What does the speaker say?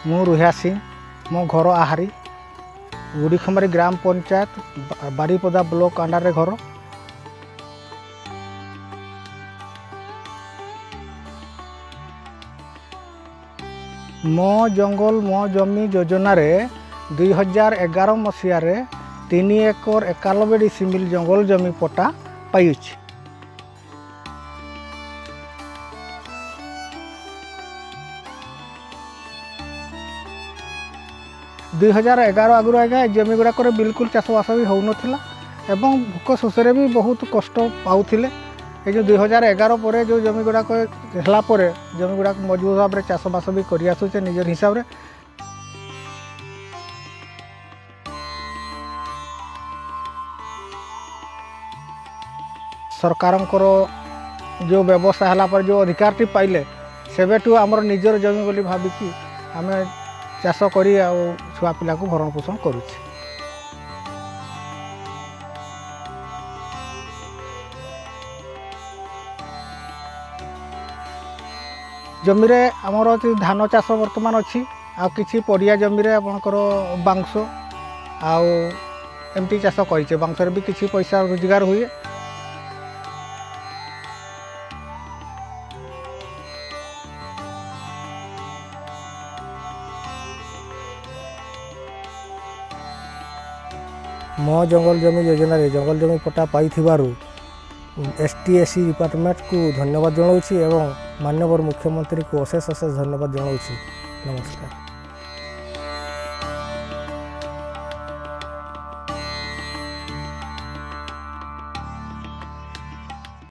मु रुहिया सिंह मो घर आहारी गुड़ीखमारी ग्राम पंचायत बारीपदा ब्लॉक अंडर घर। मो जंगल मो जमी योजना 2011 मसीह 3 एकर 91 डिसिमिल जंगल जमी पट्टा पाई। 2011 आगुरी आज्ञा जमी गुड़ाक बिल्कुल चाषबास भी हो नाला एवं भोक शोषे भी बहुत कष्ट पाऊले। ये जो 2011 पर जो जमी गुड़ाक है जमी गुड़ाक मजबूत भाव में चाषबास भी कर आसुचे निजर हिसाब से। सरकार जो व्यवस्था है पर जो अधिकार पाइले सेबेठू आमर निजर जमी बोली भाविकी आम चाष कर छुआ पिला को भरण पोषण करुचे। जमी रे आमर धान चाष वर्तमान अच्छी आ किछि पड़िया जमी रे आपनकर बांस आउ एमती चाष करिचे बांस रे भी किछि पैसा रोजगार हुए। मो जंगल जमी योजना रे जंगल जमी पट्टा पाई ST/SC डिपार्टमेंट को धन्यवाद जनाऊँ एवं माननीय मुख्यमंत्री को अशेष धन्यवाद जनाऊँ। नमस्कार।